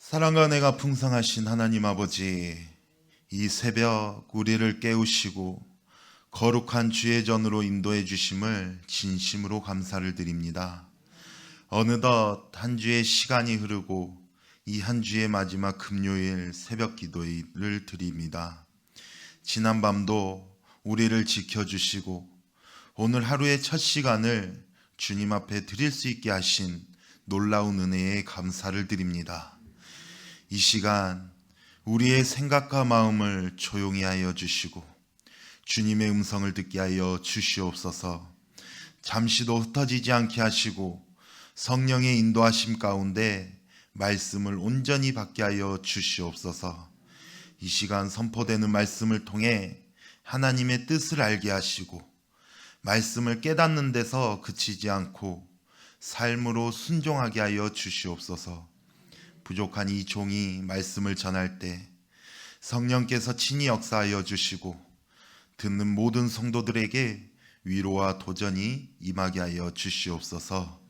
사랑과 은혜가 풍성하신 하나님 아버지, 이 새벽 우리를 깨우시고 거룩한 주의 전으로 인도해 주심을 진심으로 감사를 드립니다. 어느덧 한 주의 시간이 흐르고 이 한 주의 마지막 금요일 새벽 기도를 드립니다. 지난 밤도 우리를 지켜주시고 오늘 하루의 첫 시간을 주님 앞에 드릴 수 있게 하신 놀라운 은혜에 감사를 드립니다. 이 시간 우리의 생각과 마음을 조용히 하여 주시고 주님의 음성을 듣게 하여 주시옵소서. 잠시도 흩어지지 않게 하시고 성령의 인도하심 가운데 말씀을 온전히 받게 하여 주시옵소서. 이 시간 선포되는 말씀을 통해 하나님의 뜻을 알게 하시고 말씀을 깨닫는 데서 그치지 않고 삶으로 순종하게 하여 주시옵소서. 부족한 이 종이 말씀을 전할 때 성령께서 친히 역사하여 주시고 듣는 모든 성도들에게 위로와 도전이 임하게 하여 주시옵소서.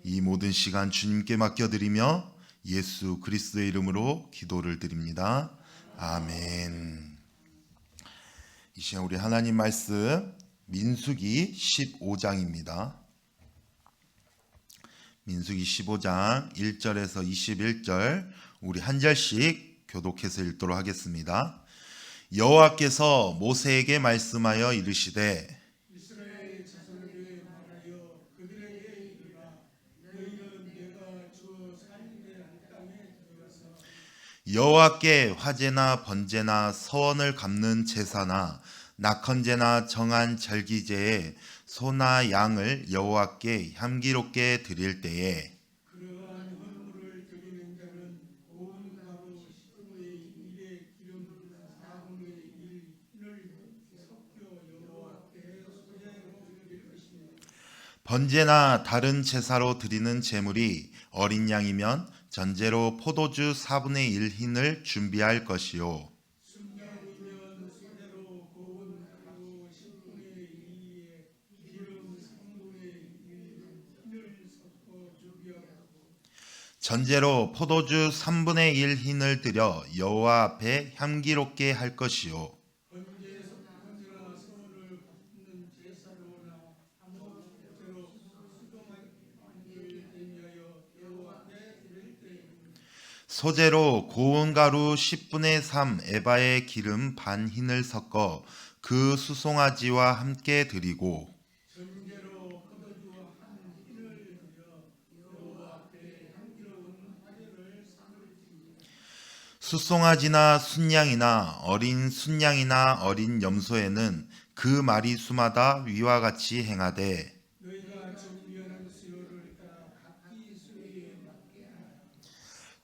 이 모든 시간 주님께 맡겨드리며 예수 그리스도의 이름으로 기도를 드립니다. 아멘. 이 시간 우리 하나님 말씀 민수기 15장입니다. 민수기 15장 1절에서 21절 우리 한 절씩 교독해서 읽도록 하겠습니다. 여호와께서 모세에게 말씀하여 이르시되 이스라엘 자손에게 말하여 그들에게 이르라. 너희는 내가 주어 살리게 한 땅에 들어가서 여호와께 화제나 번제나 서원을 갚는 제사나 낙헌제나 정한 절기제에 소나 양을 여호와께 향기롭게 드릴 때에 그러한 헌물을 드리는 자는 고운 가루 10분의 1의 기름 4분의 1 흰을 섞여 여호와께 소제로 드릴 것입니다. 번제나 다른 제사로 드리는 제물이 어린 양이면 전제로 포도주 4분의 1 흰을 준비할 것이요 순양이면 소제로 고운 가루 10분의 2의 기름 3분의 1 흰을 섞어 준비하고 전제로 포도주 3분의 1 흰을 드려 여호와 앞에 향기롭게 할 것이요 번제나 서원을 갚는 제사로나 한목제로 수동을 대미하여 여호와께 드릴 때입니다. 소재로 고운 가루 10분의 3 에바의 기름 반 흰을 섞어 그 수송아지와 함께 드리고 전제로 포도주 한 흰을 들여 여호와 앞에 향기로운 화제를 삼을지니라. 수송아지나 순양이나 어린 순양이나 어린 염소에는 그 마리수마다 위와 같이 행하되 너희가 준비한 수요를 따라 각기 수요에 맞게 하라.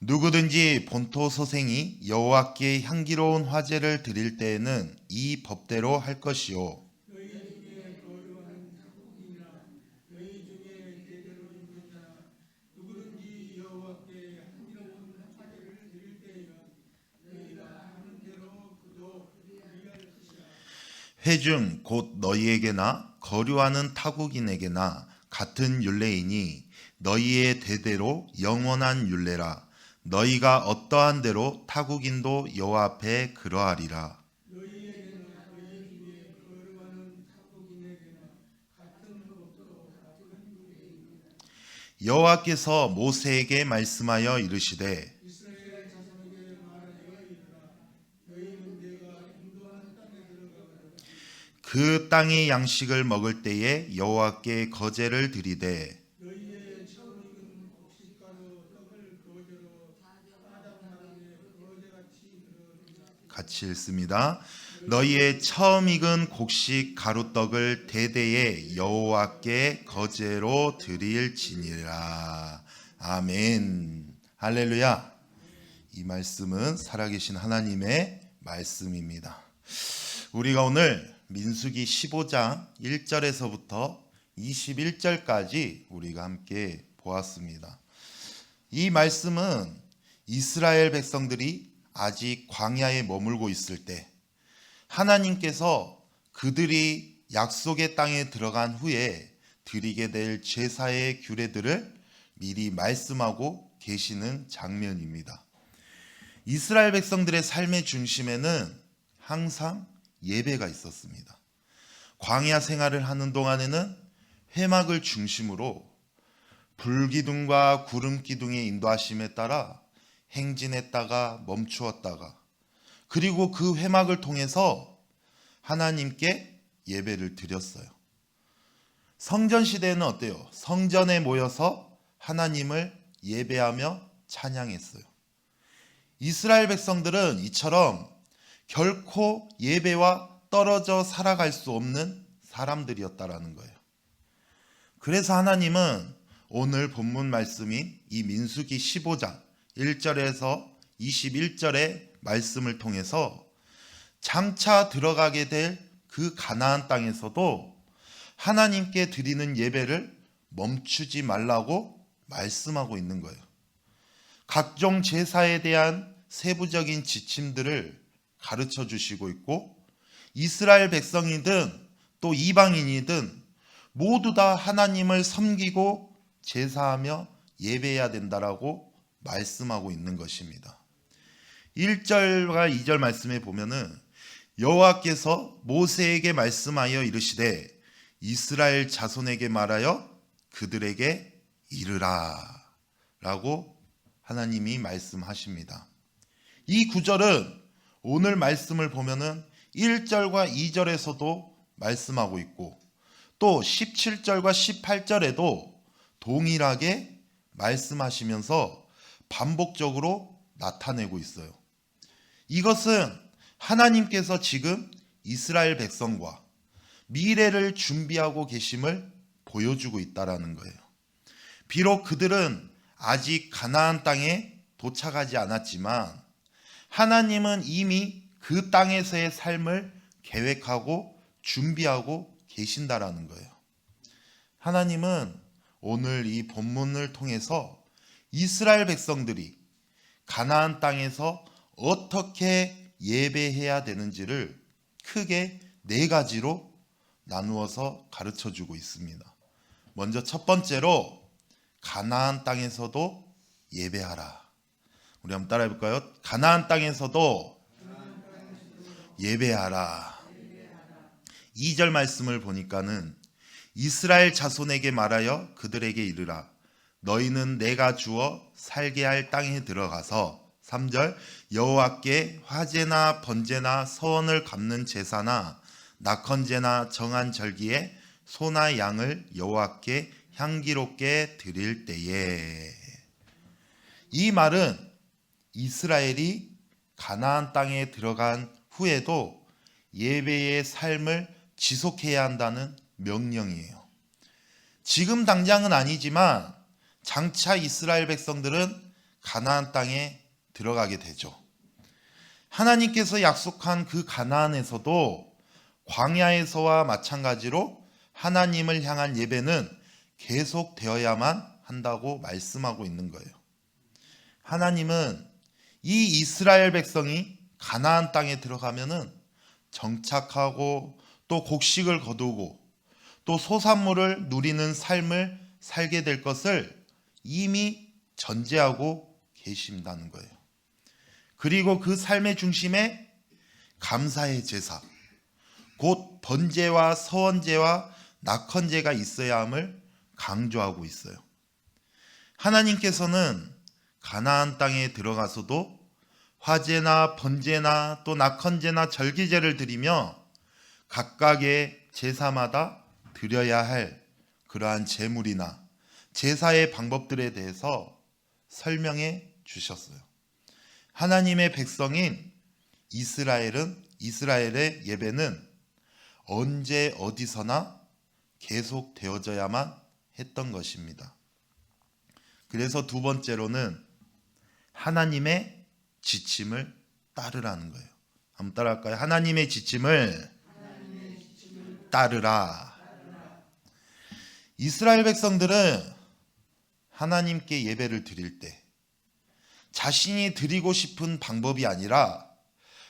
누구든지 본토 소생이 여호와께 향기로운 화제를 드릴 때에는 이 법대로 할 것이요 너희 중에 거류한 타국이나 너희 중에 대대로 있는 자 누구든지 여호와께 향기로운 화제를 드릴 때에는 너희가 하는 대로 그도 그리할 것이라. 회중 곧 너희에게나 거류하는 타국인에게나 같은 율례이니 너희의 대대로 영원한 율례라. 너희가 어떠한 대로 타국인도 여호와 앞에 그러하리라. 너희에게나 너희 중에 거류하는 타국인에게나 같은 법도 같은 율례입니다. 여호와께서 모세에게 말씀하여 이르시되 이스라엘 자손에게 말하여 이르라. 너희는 내가 인도하는 땅에 들어가거든 그 땅의 양식을 먹을 때에 여호와께 거제를 드리되 너희의 처음 익은 곡식가루 떡을 거제로 바닷가루에 거제같이 넣으리라. 같이 읽습니다. 너희의 처음 익은 곡식 가루떡을 대대에 여호와께 거제로 드릴지니라. 아멘. 할렐루야. 이 말씀은 살아계신 하나님의 말씀입니다. 우리가 오늘 민수기 15장 1절에서부터 21절까지 우리가 함께 보았습니다. 이 말씀은 이스라엘 백성들이 아직 광야에 머물고 있을 때 하나님께서 그들이 약속의 땅에 들어간 후에 드리게 될 제사의 규례들을 미리 말씀하고 계시는 장면입니다. 이스라엘 백성들의 삶의 중심에는 항상 예배가 있었습니다. 광야 생활을 하는 동안에는 회막을 중심으로 불기둥과 구름기둥의 인도하심에 따라 행진했다가 멈추었다가, 그리고 그 회막을 통해서 하나님께 예배를 드렸어요. 성전 시대에는 어때요? 성전에 모여서 하나님을 예배하며 찬양했어요. 이스라엘 백성들은 이처럼 결코 예배와 떨어져 살아갈 수 없는 사람들이었다라는 거예요. 그래서 하나님은 오늘 본문 말씀인 이 민수기 15장 1절에서 21절의 말씀을 통해서 장차 들어가게 될 그 가나안 땅에서도 하나님께 드리는 예배를 멈추지 말라고 말씀하고 있는 거예요. 각종 제사에 대한 세부적인 지침들을 가르쳐 주시고 있고, 이스라엘 백성이든 또 이방인이든 모두 다 하나님을 섬기고 제사하며 예배해야 된다라고 말씀하고 있는 것입니다. 1절과 2절 말씀에 보면은 여호와께서 모세에게 말씀하여 이르시되 이스라엘 자손에게 말하여 그들에게 이르라 라고 하나님이 말씀하십니다. 이 구절은 오늘 말씀을 보면은 1절과 2절에서도 말씀하고 있고, 또 17절과 18절에도 동일하게 말씀하시면서 반복적으로 나타내고 있어요. 이것은 하나님께서 지금 이스라엘 백성과 미래를 준비하고 계심을 보여주고 있다라는 거예요. 비록 그들은 아직 가나안 땅에 도착하지 않았지만 하나님은 이미 그 땅에서의 삶을 계획하고 준비하고 계신다라는 거예요. 하나님은 오늘 이 본문을 통해서 이스라엘 백성들이 가나안 땅에서 어떻게 예배해야 되는지를 크게 4가지로 나누어서 가르쳐 주고 있습니다. 먼저 첫 번째로 가나안 땅에서도 예배하라. 우리 한번 따라해 볼까요? 가나안 땅에서도 예배하라. 2절 말씀을 보니까는 이스라엘 자손에게 말하여 그들에게 이르라. 너희는 내가 주어 살게 할 땅에 들어가서, 3절 여호와께 화제나 번제나 서원을 갚는 제사나 낙헌제나 정한 절기에 소나 양을 여호와께 향기롭게 드릴 때에. 이 말은 이스라엘이 가나안 땅에 들어간 후에도 예배의 삶을 지속해야 한다는 명령이에요. 지금 당장은 아니지만 장차 이스라엘 백성들은 가나안 땅에 들어가게 되죠. 하나님께서 약속한 그 가나안에서도 광야에서와 마찬가지로 하나님을 향한 예배는 계속되어야만 한다고 말씀하고 있는 거예요. 하나님은 이 이스라엘 백성이 가나안 땅에 들어가면은 정착하고 또 곡식을 거두고 또 소산물을 누리는 삶을 살게 될 것을 이미 전제하고 계신다는 거예요. 그리고 그 삶의 중심에 감사의 제사, 곧 번제와 서원제와 낙헌제가 있어야 함을 강조하고 있어요. 하나님께서는 가나안 땅에 들어가서도 화제나 번제나 또 낙헌제나 절기제를 드리며 각각의 제사마다 드려야 할 그러한 제물이나 제사의 방법들에 대해서 설명해 주셨어요. 하나님의 백성인 이스라엘의 예배는 언제 어디서나 계속 되어져야만 했던 것입니다. 그래서 두 번째로는 하나님의 지침을 따르라는 거예요. 한번 따라할까요? 하나님의 지침을 따르라. 이스라엘 백성들은 하나님께 예배를 드릴 때 자신이 드리고 싶은 방법이 아니라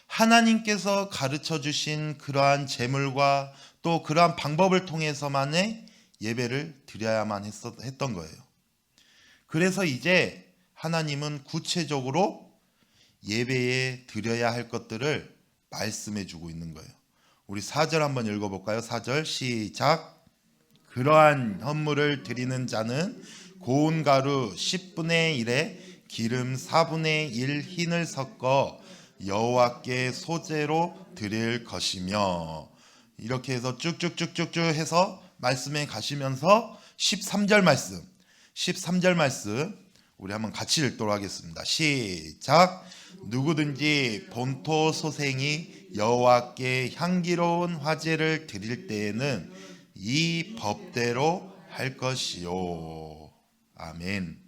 하나님께서 가르쳐 주신 그러한 제물과 또 그러한 방법을 통해서만의 예배를 드려야만 했던 거예요. 그래서 이제 하나님은 구체적으로 예배에 드려야 할 것들을 말씀해 주고 있는 거예요. 우리 4절 한번 읽어볼까요? 4절 시작. 그러한 헌물을 드리는 자는 고운 가루 10분의 1에 기름 4분의 1 흰을 섞어 여호와께 소제로 드릴 것이며, 이렇게 해서 쭉쭉쭉쭉쭉 해서 말씀에 가시면서 13절 말씀 우리 한번 같이 읽도록 하겠습니다. 시작. 누구든지 본토 소생이 여호와께 향기로운 화제를 드릴 때에는 이 법대로 할 것이요. 아멘.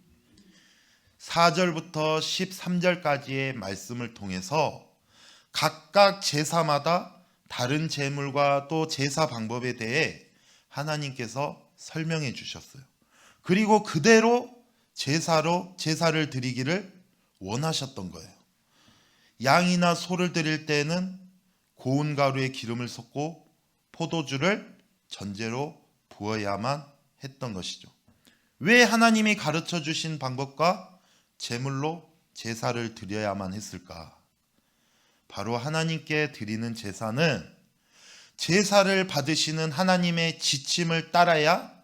4절부터 13절까지의 말씀을 통해서 각각 제사마다 다른 제물과 또 제사 방법에 대해 하나님께서 설명해 주셨어요. 그리고 그대로 제사를 드리기를 원하셨던 거예요. 양이나 소를 드릴 때는 고운 가루에 기름을 섞고 포도주를 전제로 부어야만 했던 것이죠. 왜 하나님이 가르쳐 주신 방법과 제물로 제사를 드려야만 했을까? 바로 하나님께 드리는 제사는 제사를 받으시는 하나님의 지침을 따라야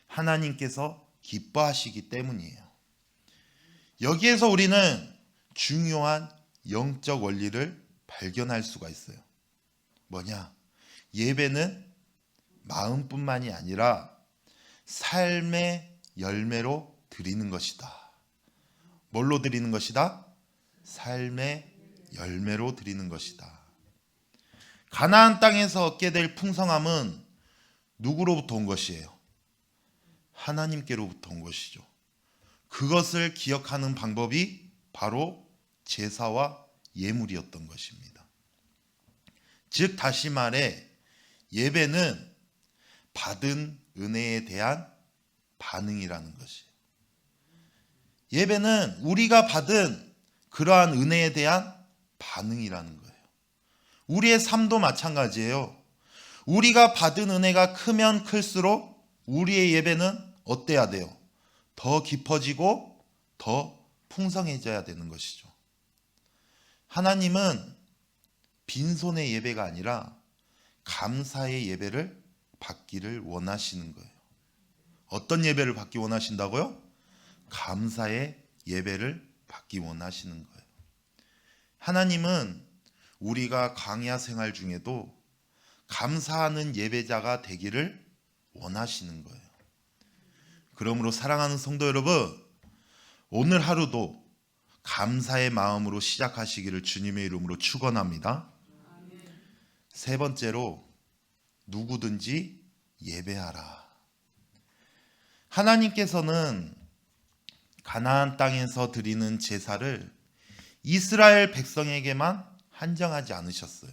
하나님께서 기뻐하시기 때문이에요. 여기에서 우리는 중요한 영적 원리를 발견할 수가 있어요. 뭐냐? 예배는 마음뿐만이 아니라 삶의 열매로 드리는 것이다. 뭘로 드리는 것이다? 삶의 열매로 드리는 것이다. 가나안 땅에서 얻게 될 풍성함은 누구로부터 온 것이에요? 하나님께로부터 온 것이죠. 그것을 기억하는 방법이 바로 제사와 예물이었던 것입니다. 즉 다시 말해 예배는 받은 은혜에 대한 반응이라는 것이에요. 예배는 우리가 받은 그러한 은혜에 대한 반응이라는 거예요. 우리의 삶도 마찬가지예요. 우리가 받은 은혜가 크면 클수록 우리의 예배는 어때야 돼요? 더 깊어지고 더 풍성해져야 되는 것이죠. 하나님은 빈손의 예배가 아니라 감사의 예배를 받기를 원하시는 거예요. 어떤 예배를 받기 원하신다고요? 감사의 예배를 받기 원하시는 거예요. 하나님은 우리가 광야 생활 중에도 감사하는 예배자가 되기를 원하시는 거예요. 그러므로 사랑하는 성도 여러분, 오늘 하루도 감사의 마음으로 시작하시기를 주님의 이름으로 축원합니다. 세 번째로 누구든지 예배하라. 하나님께서는 가나안 땅에서 드리는 제사를 이스라엘 백성에게만 한정하지 않으셨어요.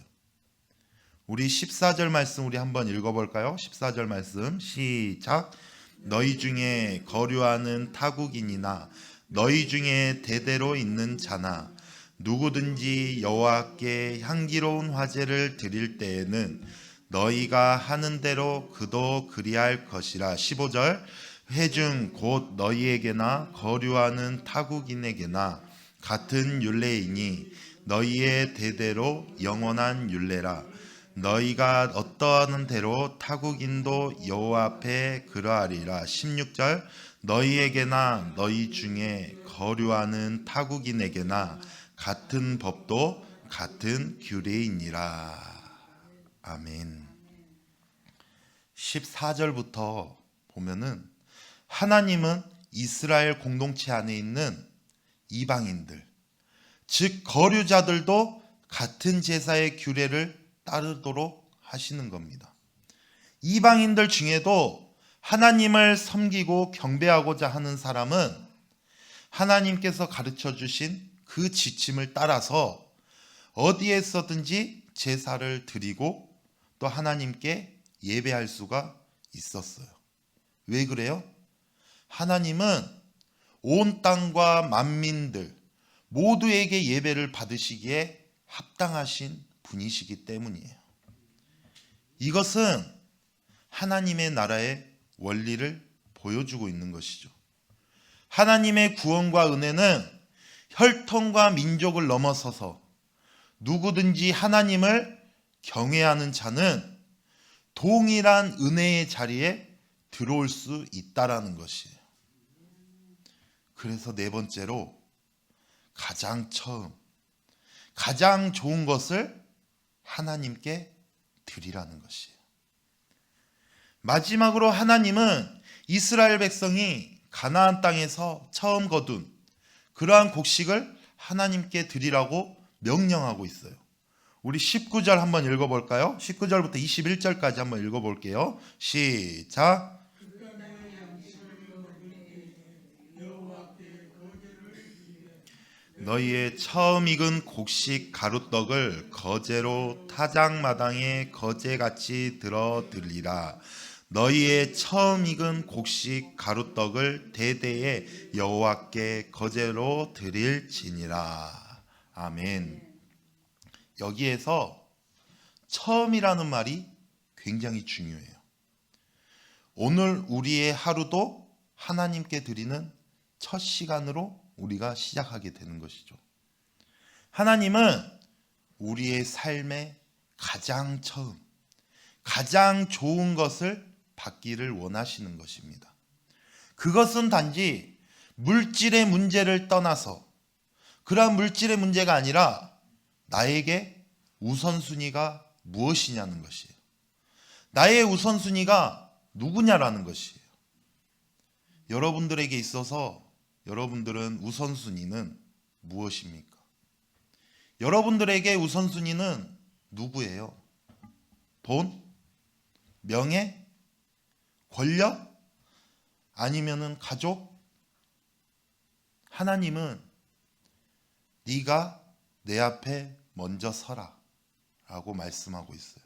우리 14절 말씀 우리 한번 읽어볼까요? 14절 말씀 시작. 너희 중에 거류하는 타국인이나 너희 중에 대대로 있는 자나 누구든지 여호와께 향기로운 화제를 드릴 때에는 너희가 하는 대로 그도 그리할 것이라. 15절 회중 곧 너희에게나 거류하는 타국인에게나 같은 율례이니 너희의 대대로 영원한 율례라. 너희가 어떠하는 대로 타국인도 여호와 앞에 그러하리라. 16절 너희에게나 너희 중에 거류하는 타국인에게나 같은 법도 같은 규례이니라. 아멘. 14절부터 보면은 하나님은 이스라엘 공동체 안에 있는 이방인들, 즉 거류자들도 같은 제사의 규례를 따르도록 하시는 겁니다. 이방인들 중에도 하나님을 섬기고 경배하고자 하는 사람은 하나님께서 가르쳐 주신 그 지침을 따라서 어디에서든지 제사를 드리고 또 하나님께 예배할 수가 있었어요. 왜 그래요? 하나님은 온 땅과 만민들 모두에게 예배를 받으시기에 합당하신 분이시기 때문이에요. 이것은 하나님의 나라의 원리를 보여주고 있는 것이죠. 하나님의 구원과 은혜는 혈통과 민족을 넘어서서 누구든지 하나님을 경외하는 자는 동일한 은혜의 자리에 들어올 수 있다라는 것이에요. 그래서 네 번째로 가장 처음, 가장 좋은 것을 하나님께 드리라는 것이에요. 마지막으로 하나님은 이스라엘 백성이 가나안 땅에서 처음 거둔 그러한 곡식을 하나님께 드리라고 명령하고 있어요. 우리 19절 한번 읽어볼까요? 19절부터 21절까지 한번 읽어볼게요. 시작. 너희의 처음 익은 곡식 가루떡을 거제로 타작마당에 거제같이 들어들리라. 너희의 처음 익은 곡식 가루떡을 대대에 여호와께 거제로 드릴지니라. 아멘. 여기에서 처음이라는 말이 굉장히 중요해요. 오늘 우리의 하루도 하나님께 드리는 첫 시간으로 우리가 시작하게 되는 것이죠. 하나님은 우리의 삶의 가장 처음, 가장 좋은 것을 받기를 원하시는 것입니다. 그것은 단지 물질의 문제를 떠나서 그러한 물질의 문제가 아니라 나에게 우선순위가 무엇이냐는 것이에요. 나의 우선순위가 누구냐라는 것이에요. 여러분들에게 있어서 여러분들은 우선순위는 무엇입니까? 여러분들에게 우선순위는 누구예요? 돈? 명예? 권력? 아니면은 가족? 하나님은 네가 내 앞에 먼저 서라 라고 말씀하고 있어요.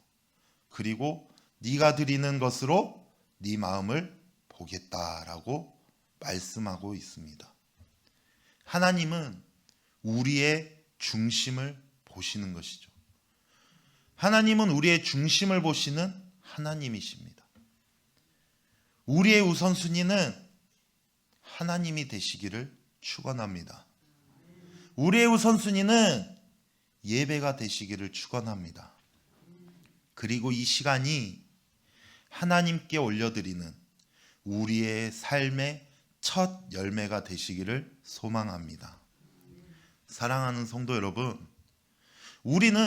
그리고 네가 드리는 것으로 네 마음을 보겠다라고 말씀하고 있습니다. 하나님은 우리의 중심을 보시는 것이죠. 하나님은 우리의 중심을 보시는 하나님이십니다. 우리의 우선순위는 하나님이 되시기를 축원합니다. 우리의 우선순위는 예배가 되시기를 축원합니다. 그리고 이 시간이 하나님께 올려드리는 우리의 삶의 첫 열매가 되시기를 소망합니다. 사랑하는 성도 여러분, 우리는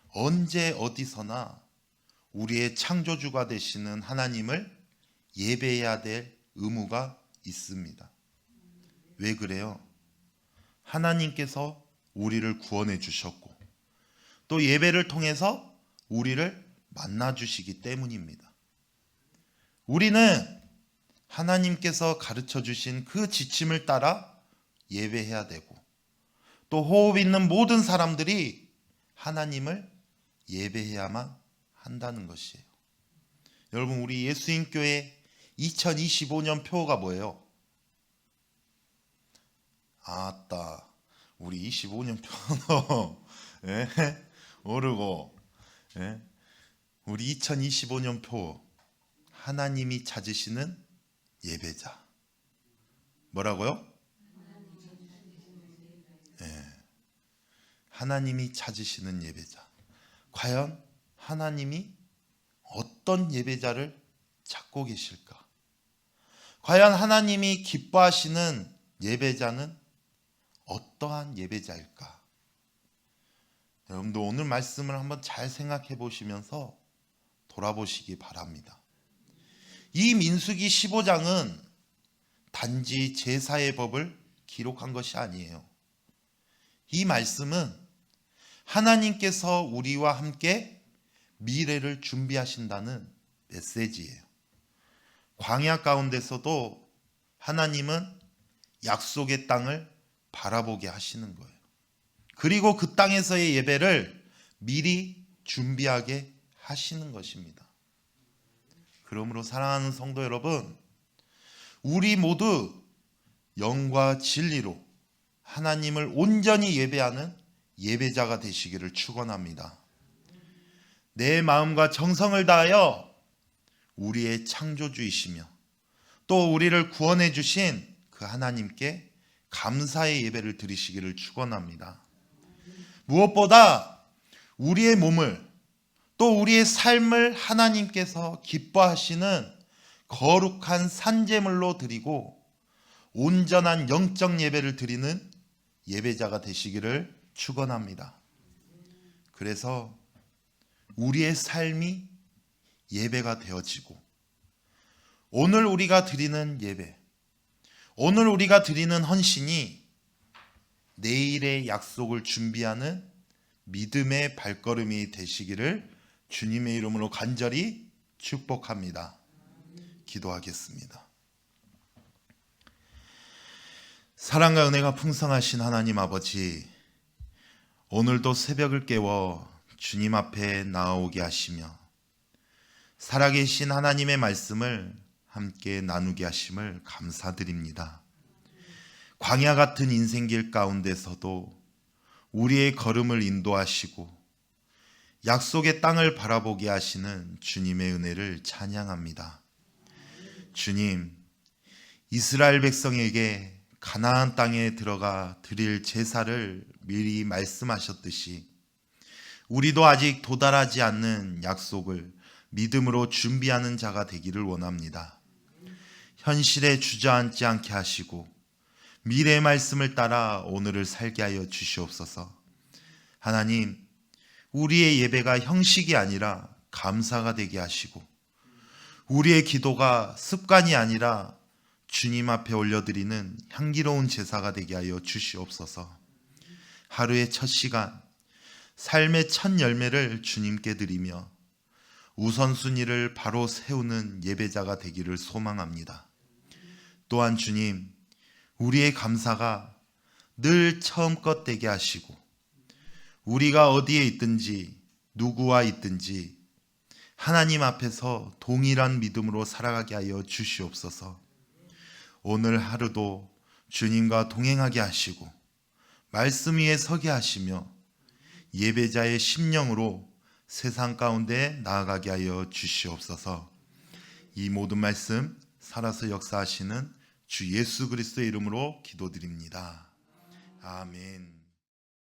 언제 어디서나 우리의 창조주가 되시는 하나님을 예배해야 될 의무가 있습니다. 왜 그래요? 하나님께서 우리를 구원해 주셨고 또 예배를 통해서 우리를 만나 주시기 때문입니다. 우리는 하나님께서 가르쳐 주신 그 지침을 따라 예배해야 되고 또 호흡 있는 모든 사람들이 하나님을 예배해야만 한다는 것이에요. 여러분, 우리 예수님교회 2025년 표가 뭐예요? 아따, 우리 25년 표는 모르고 우리 2025년 표 하나님이 찾으시는 예배자. 뭐라고요? 하나님이 찾으시는 예배자. 과연 하나님이 어떤 예배자를 찾고 계실까? 과연 하나님이 기뻐하시는 예배자는 어떠한 예배자일까? 여러분도 오늘 말씀을 한번 잘 생각해 보시면서 돌아보시기 바랍니다. 이 민수기 15장은 단지 제사의 법을 기록한 것이 아니에요. 이 말씀은 하나님께서 우리와 함께 미래를 준비하신다는 메시지예요. 광야 가운데서도 하나님은 약속의 땅을 바라보게 하시는 거예요. 그리고 그 땅에서의 예배를 미리 준비하게 하시는 것입니다. 그러므로 사랑하는 성도 여러분, 우리 모두 영과 진리로 하나님을 온전히 예배하는 예배자가 되시기를 축원합니다. 내 마음과 정성을 다하여 우리의 창조주이시며 또 우리를 구원해 주신 그 하나님께 감사의 예배를 드리시기를 축원합니다. 무엇보다 우리의 몸을 또 우리의 삶을 하나님께서 기뻐하시는 거룩한 산제물로 드리고 온전한 영적 예배를 드리는 예배자가 되시기를 축원합니다. 그래서 우리의 삶이 예배가 되어지고 오늘 우리가 드리는 예배, 오늘 우리가 드리는 헌신이 내일의 약속을 준비하는 믿음의 발걸음이 되시기를 주님의 이름으로 간절히 축복합니다. 기도하겠습니다. 사랑과 은혜가 풍성하신 하나님 아버지, 오늘도 새벽을 깨워 주님 앞에 나아오게 하시며 살아계신 하나님의 말씀을 함께 나누게 하심을 감사드립니다. 광야 같은 인생길 가운데서도 우리의 걸음을 인도하시고 약속의 땅을 바라보게 하시는 주님의 은혜를 찬양합니다. 주님, 이스라엘 백성에게 가나안 땅에 들어가 드릴 제사를 미리 말씀하셨듯이 우리도 아직 도달하지 않는 약속을 믿음으로 준비하는 자가 되기를 원합니다. 현실에 주저앉지 않게 하시고 미래의 말씀을 따라 오늘을 살게 하여 주시옵소서. 하나님, 우리의 예배가 형식이 아니라 감사가 되게 하시고 우리의 기도가 습관이 아니라 주님 앞에 올려드리는 향기로운 제사가 되게 하여 주시옵소서. 하루의 첫 시간, 삶의 첫 열매를 주님께 드리며 우선순위를 바로 세우는 예배자가 되기를 소망합니다. 또한 주님, 우리의 감사가 늘 처음껏 되게 하시고 우리가 어디에 있든지 누구와 있든지 하나님 앞에서 동일한 믿음으로 살아가게 하여 주시옵소서. 오늘 하루도 주님과 동행하게 하시고 말씀 위에 서게 하시며 예배자의 심령으로 세상 가운데 나아가게 하여 주시옵소서. 이 모든 말씀 살아서 역사하시는 주 예수 그리스도의 이름으로 기도드립니다. 아멘.